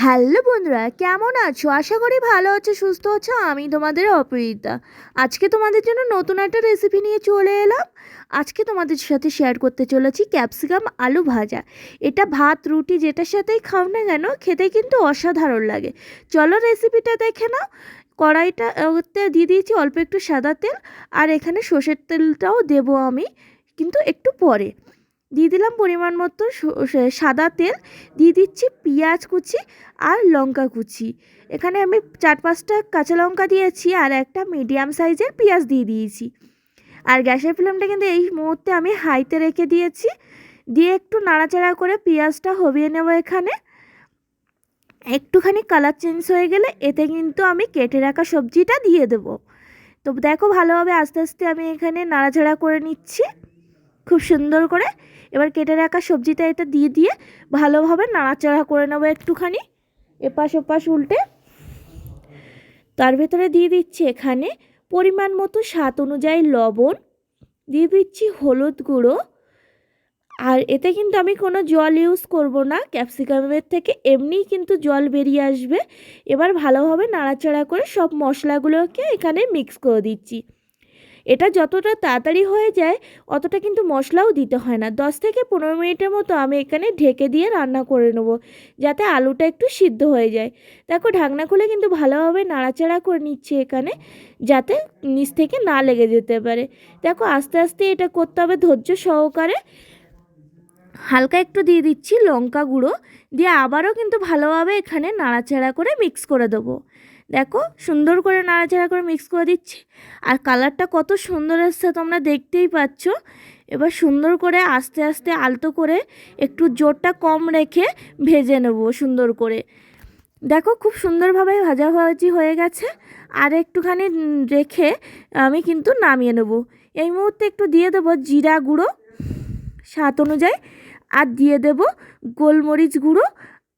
Hello বন্ধুরা, কেমন আছো? আশা করি ভালো আছো, সুস্থ আছো। আমি তোমাদের অপরিতা। আজকে তোমাদের জন্য নতুন একটা রেসিপি নিয়ে চলে এলাম। আজকে তোমাদের সাথে শেয়ার করতে চলেছি ক্যাপসিকাম আলু ভাজা। এটা ভাত রুটি যেটার সাথেই খাও না কেন, খেতে কিন্তু অসাধারণ লাগে। চলো রেসিপিটা দেখে নাও। কড়াইটা ওতে দিয়ে দিয়েছি অল্প একটু সাদা তেল, আর এখানে সর্ষের তেলটাও দেবো আমি, কিন্তু একটু পরে। দিয়ে দিলাম পরিমাণ মতো সাদা তেল, দিয়ে দিচ্ছি পেঁয়াজ কুচি আর লঙ্কা কুচি। এখানে আমি 4-5টা কাঁচা লঙ্কা দিয়েছি আর একটা মিডিয়াম সাইজের পেঁয়াজ দিয়ে দিয়েছি। আর গ্যাসের ফ্লেমটা কিন্তু এই মুহূর্তে আমি হাইতে রেখে দিয়েছি। দিয়ে একটু নাড়াচাড়া করে পেঁয়াজটা হবিয়ে নেব। এখানে একটুখানি কালার চেঞ্জ হয়ে গেলে এতে কিন্তু আমি কেটে রাখা সবজিটা দিয়ে দেবো। তো দেখো ভালোভাবে আস্তে আস্তে আমি এখানে নাড়াচাড়া করে নিচ্ছি খুব সুন্দর করে। এবার কেটে রাখা সবজিটা এটা দিয়ে দিয়ে ভালোভাবে নাড়াচাড়া করে নেবো একটুখানি, এপাশ ওপাশ উল্টে। তার ভেতরে দিয়ে দিচ্ছি এখানে পরিমাণ মতো স্বাদ অনুযায়ী লবণ, দিয়ে দিচ্ছি হলুদ গুঁড়ো। আর এতে কিন্তু আমি কোনো জল ইউজ করব না, ক্যাপসিকামের থেকে এমনিই কিন্তু জল বেরিয়ে আসবে। এবার ভালোভাবে নাড়াচাড়া করে সব মশলাগুলোকে এখানে মিক্স করে দিচ্ছি। এটা যতটা তাড়াতাড়ি হয়ে যায় অতটা কিন্তু মশলাও দিতে হয় না। 10 থেকে 15 মিনিটের মতো আমি এখানে ঢেকে দিয়ে রান্না করে নেব, যাতে আলুটা একটু সিদ্ধ হয়ে যায়। দেখো ঢাকনা খুলে কিন্তু ভালোভাবে নাড়াচাড়া করে নিচ্ছি এখানে, যাতে নিচ থেকে না লেগে যেতে পারে। দেখো আস্তে আস্তে এটা করতে হবে ধৈর্য সহকারে। হালকা একটু দিয়ে দিচ্ছি লঙ্কা গুঁড়ো, দিয়ে আবারও কিন্তু ভালোভাবে এখানে নাড়াচাড়া করে মিক্স করে দেবো। দেখো সুন্দর করে নাড়াচাড়া করে মিক্স করে দিচ্ছি। আর কালারটা কত সুন্দর এসছে তোমরা দেখতেই পাচ্ছ। এবার সুন্দর করে আস্তে আস্তে আলতো করে একটু জোরটা কম রেখে ভেজে নেব সুন্দর করে। দেখো খুব সুন্দরভাবে ভাজাভাজি হয়ে গেছে। আর একটুখানি রেখে আমি কিন্তু নামিয়ে নেব। এই মুহূর্তে একটু দিয়ে দেবো জিরা গুঁড়ো স্বাদ অনুযায়ী, আর দিয়ে দেব গোলমরিচ গুঁড়ো,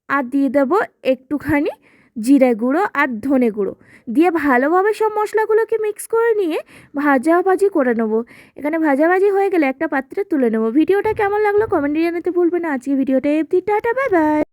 আর দিয়ে দেব একটুখানি জিরে গুঁড়ো আর ধনে গুঁড়ো। দিয়ে ভালোভাবে সব মশলাগুলোকে মিক্স করে নিয়ে ভাজাভাজি করে নেব। এখানে ভাজাভাজি হয়ে গেলে একটা পাত্রে তুলে নেব। ভিডিওটা কেমন লাগলো কমেন্টে জানাতে ভুলবে না। আজকে ভিডিওটা অবধি, টাটা বাই বাই।